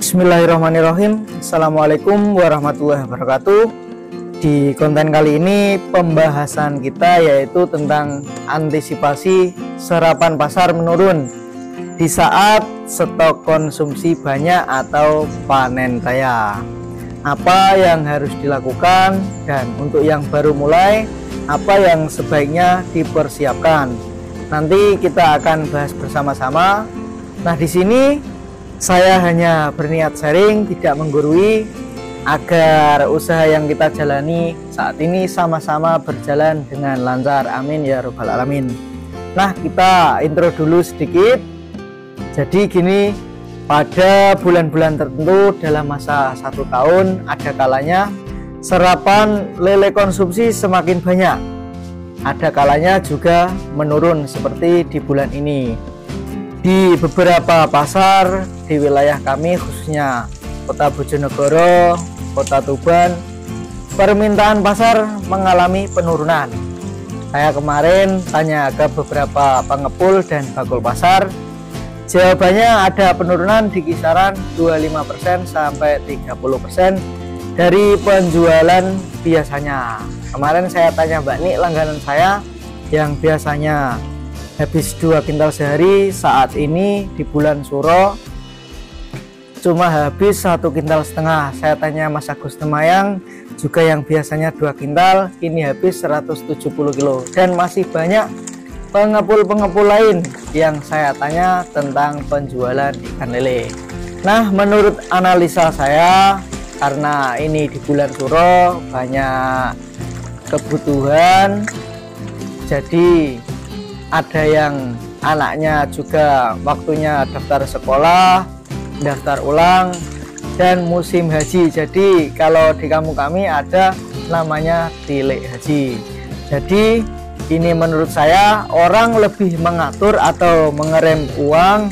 Bismillahirrahmanirrahim. Assalamualaikum warahmatullahi wabarakatuh. Di konten kali ini pembahasan kita yaitu tentang antisipasi serapan pasar menurun di saat stok konsumsi banyak atau panen raya. Apa yang harus dilakukan, dan untuk yang baru mulai apa yang sebaiknya dipersiapkan. Nanti kita akan bahas bersama-sama. Nah, di sini saya hanya berniat sharing, tidak menggurui, agar usaha yang kita jalani saat ini sama-sama berjalan dengan lancar. Amin ya robbal alamin. Nah, kita intro dulu sedikit. Jadi gini, pada bulan-bulan tertentu dalam masa 1 tahun ada kalanya serapan lele konsumsi semakin banyak, ada kalanya juga menurun seperti di bulan ini. Di beberapa pasar di wilayah kami, khususnya Kota Bojonegoro, Kota Tuban, permintaan pasar mengalami penurunan. Saya kemarin tanya ke beberapa pengepul dan bakul pasar, jawabannya ada penurunan di kisaran 25% sampai 30% dari penjualan biasanya. Kemarin saya tanya Mbak Nik, langganan saya yang biasanya habis 2 kintal sehari, saat ini di bulan Suro cuma habis 1,5 kintal. Saya tanya Mas Agus Temayang, juga yang biasanya 2 kintal ini habis 170 kilo. Dan masih banyak pengepul-pengepul lain yang saya tanya tentang penjualan ikan lele. Nah, menurut analisa saya, karena ini di bulan Suro banyak kebutuhan, jadi ada yang anaknya juga waktunya daftar sekolah, daftar ulang, dan musim haji. Jadi kalau di kampung kami ada namanya tilik haji. Jadi ini menurut saya orang lebih mengatur atau mengerem uang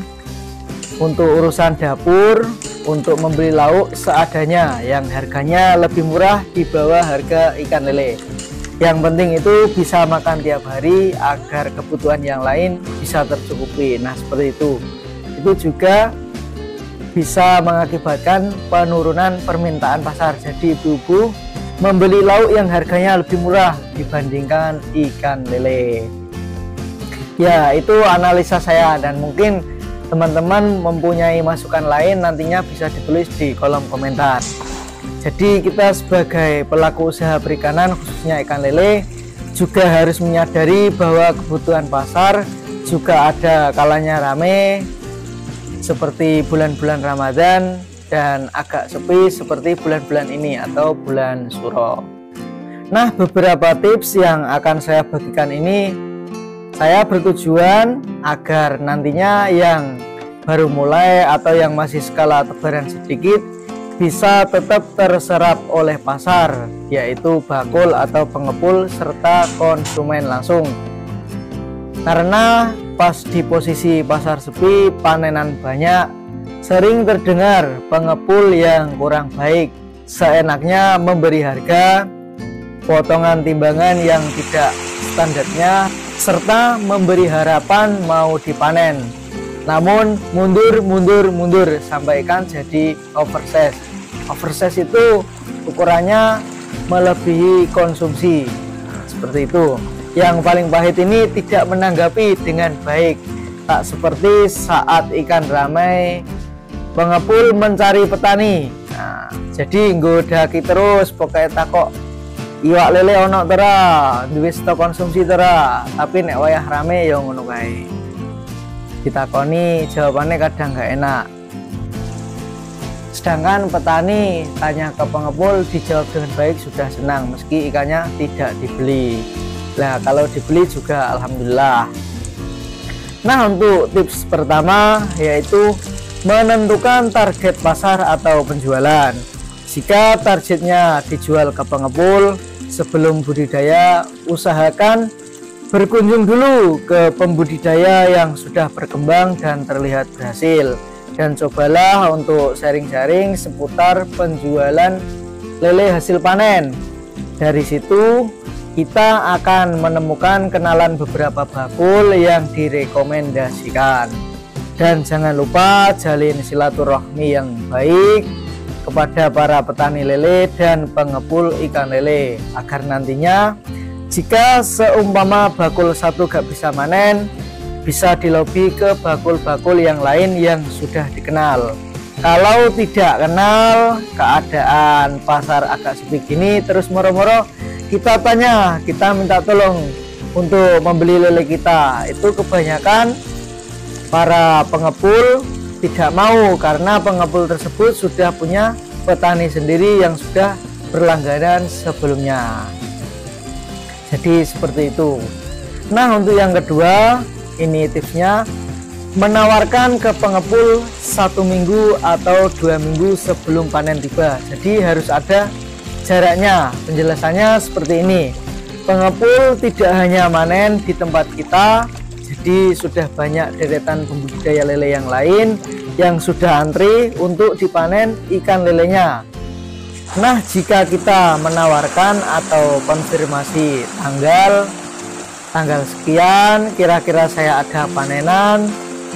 untuk urusan dapur, untuk membeli lauk seadanya yang harganya lebih murah di bawah harga ikan lele. Yang penting itu bisa makan tiap hari agar kebutuhan yang lain bisa tercukupi. Nah, seperti itu. Itu juga bisa mengakibatkan penurunan permintaan pasar. Jadi ibu-ibu membeli lauk yang harganya lebih murah dibandingkan ikan lele. Ya, itu analisa saya, dan mungkin teman-teman mempunyai masukan lain nantinya bisa ditulis di kolom komentar. Jadi kita sebagai pelaku usaha perikanan, khususnya ikan lele, juga harus menyadari bahwa kebutuhan pasar juga ada kalanya rame, seperti bulan-bulan Ramadan, dan agak sepi seperti bulan-bulan ini atau bulan Suro. Nah, beberapa tips yang akan saya bagikan ini saya bertujuan agar nantinya yang baru mulai atau yang masih skala tebaran sedikit bisa tetap terserap oleh pasar, yaitu bakul atau pengepul serta konsumen langsung. Karena pas di posisi pasar sepi, panenan banyak, sering terdengar pengepul yang kurang baik seenaknya memberi harga, potongan timbangan yang tidak standarnya, serta memberi harapan mau dipanen. Namun mundur sampai ikan jadi oversize. Oversize itu ukurannya melebihi konsumsi. Seperti itu. Yang paling pahit ini tidak menanggapi dengan baik. Tak seperti saat ikan ramai, pengepul mencari petani. Nah, jadi nggodaki terus, pokoknya takok iwak lele ono tera, duwe stok konsumsi tera, tapi nek wayah rame ya ngono kae. Ditakoni jawabannya kadang nggak enak, sedangkan petani tanya ke pengepul dijawab dengan baik sudah senang meski ikannya tidak dibeli. Nah, kalau dibeli juga alhamdulillah. Nah, untuk tips pertama yaitu menentukan target pasar atau penjualan. Jika targetnya dijual ke pengepul, sebelum budidaya usahakan berkunjung dulu ke pembudidaya yang sudah berkembang dan terlihat berhasil, dan cobalah untuk sharing-sharing seputar penjualan lele hasil panen. Dari situ kita akan menemukan kenalan beberapa bakul yang direkomendasikan. Dan jangan lupa jalin silaturahmi yang baik kepada para petani lele dan pengepul ikan lele, agar nantinya jika seumpama bakul satu gak bisa manen, bisa dilobi ke bakul-bakul yang lain yang sudah dikenal. Kalau tidak kenal, keadaan pasar agak sepi gini, terus moro-moro kita tanya, kita minta tolong untuk membeli lele kita, itu kebanyakan para pengepul tidak mau, karena pengepul tersebut sudah punya petani sendiri yang sudah berlangganan sebelumnya. Jadi seperti itu. Nah, untuk yang kedua, ini tipsnya, menawarkan ke pengepul 1 minggu atau 2 minggu sebelum panen tiba. Jadi harus ada jaraknya. Penjelasannya seperti ini. Pengepul tidak hanya manen di tempat kita, jadi sudah banyak deretan pembudidaya lele yang lain yang sudah antri untuk dipanen ikan lelenya. Nah, jika kita menawarkan atau konfirmasi tanggal sekian, kira-kira saya ada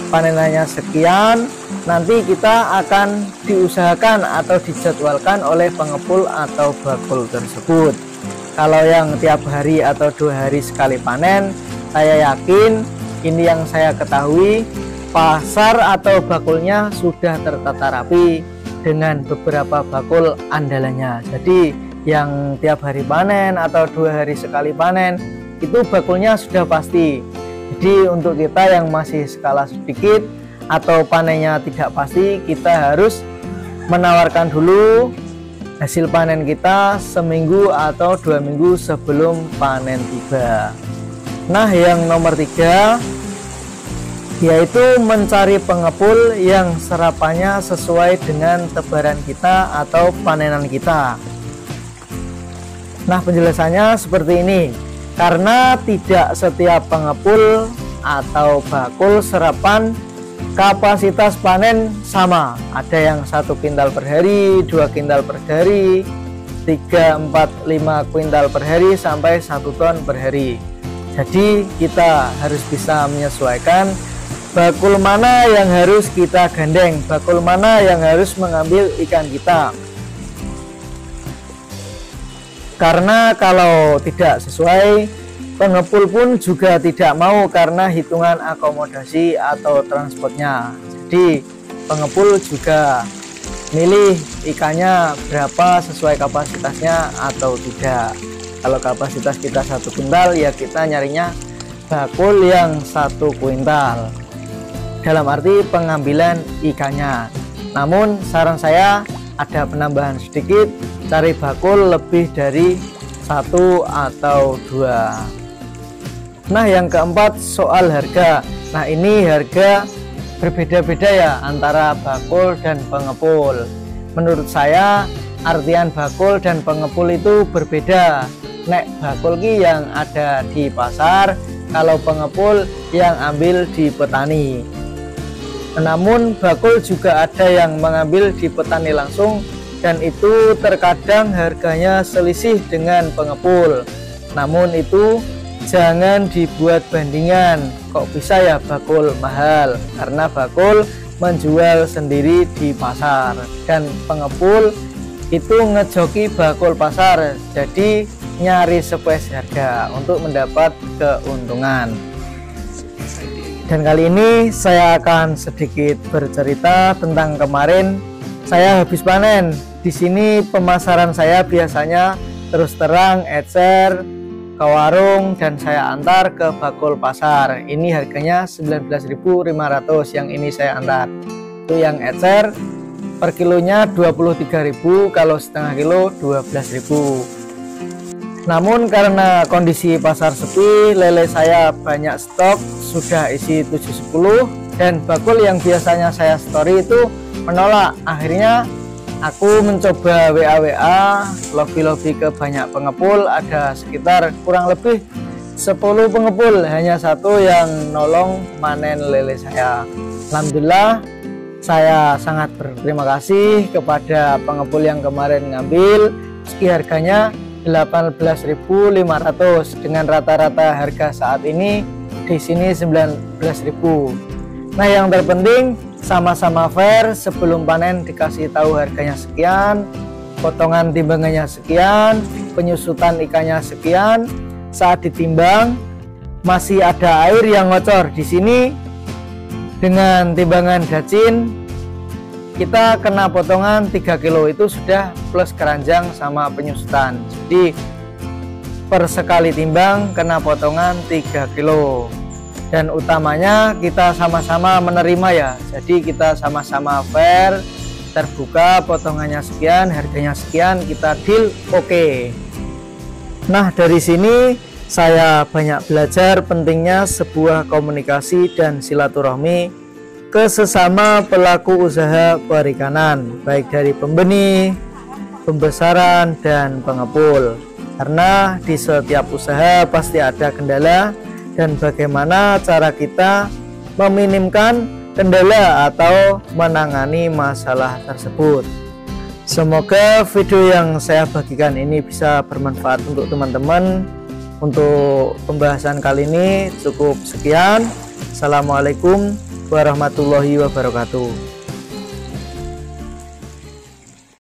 panenannya sekian, nanti kita akan diusahakan atau dijadwalkan oleh pengepul atau bakul tersebut. Kalau yang tiap hari atau 2 hari sekali panen, saya yakin, ini yang saya ketahui, pasar atau bakulnya sudah tertata rapi dengan beberapa bakul andalannya. Jadi yang tiap hari panen atau 2 hari sekali panen, itu bakulnya sudah pasti. Jadi untuk kita yang masih skala sedikit atau panennya tidak pasti, kita harus menawarkan dulu hasil panen kita seminggu atau 2 minggu sebelum panen tiba. Nah, yang nomor 3 yaitu mencari pengepul yang serapannya sesuai dengan tebaran kita atau panenan kita. Nah, penjelasannya seperti ini. Karena tidak setiap pengepul atau bakul serapan kapasitas panen sama. Ada yang 1 kuintal per hari, 2 kuintal per hari, 3, 4, 5 kuintal per hari, sampai 1 ton per hari. Jadi kita harus bisa menyesuaikan bakul mana yang harus kita gandeng, bakul mana yang harus mengambil ikan kita. Karena kalau tidak sesuai, pengepul pun juga tidak mau karena hitungan akomodasi atau transportnya. Jadi pengepul juga milih ikannya berapa sesuai kapasitasnya atau tidak. Kalau kapasitas kita 1 kuintal, ya kita nyarinya bakul yang 1 kuintal dalam arti pengambilan ikannya. Namun saran saya ada penambahan sedikit, cari bakul lebih dari 1 atau 2. Nah, yang keempat soal harga. Nah, ini harga berbeda-beda ya antara bakul dan pengepul. Menurut saya artian bakul dan pengepul itu berbeda. Nek bakul ki yang ada di pasar, kalau pengepul yang ambil di petani. Namun bakul juga ada yang mengambil di petani langsung, dan itu terkadang harganya selisih dengan pengepul. Namun itu jangan dibuat bandingan, kok bisa ya bakul mahal, karena bakul menjual sendiri di pasar dan pengepul itu ngejoki bakul pasar, jadi nyari spes harga untuk mendapat keuntungan. Dan kali ini saya akan sedikit bercerita tentang kemarin saya habis panen. Di sini pemasaran saya biasanya terus terang ecer ke warung dan saya antar ke bakul pasar. Ini harganya 19.500 yang ini saya antar. Itu yang ecer per kilonya 23.000, kalau setengah kilo 12.000. Namun karena kondisi pasar sepi, lele saya banyak stok, sudah isi 710, dan bakul yang biasanya saya story itu menolak. Akhirnya aku mencoba WA, lobby ke banyak pengepul, ada sekitar kurang lebih 10 pengepul, hanya 1 yang nolong manen lele saya. Alhamdulillah, saya sangat berterima kasih kepada pengepul yang kemarin ngambil. Meski harganya 18.500, dengan rata-rata harga saat ini di sini 19.000. Nah, yang terpenting sama-sama fair, sebelum panen dikasih tahu harganya sekian, potongan timbangannya sekian, penyusutan ikannya sekian. Saat ditimbang masih ada air yang ngocor di sini, dengan timbangan Dacin kita kena potongan 3 kilo, itu sudah plus keranjang sama penyusutan. Jadi per sekali timbang kena potongan 3 kilo. Dan utamanya kita sama-sama menerima ya. Jadi kita sama-sama fair, terbuka, potongannya sekian, harganya sekian, kita deal oke. Nah, dari sini saya banyak belajar pentingnya sebuah komunikasi dan silaturahmi ke sesama pelaku usaha perikanan, baik dari pembenih, pembesaran, dan pengepul. Karena di setiap usaha pasti ada kendala, dan bagaimana cara kita meminimkan kendala atau menangani masalah tersebut. Semoga video yang saya bagikan ini bisa bermanfaat untuk teman-teman. Untuk pembahasan kali ini cukup sekian. Assalamualaikum warahmatullahi wabarakatuh.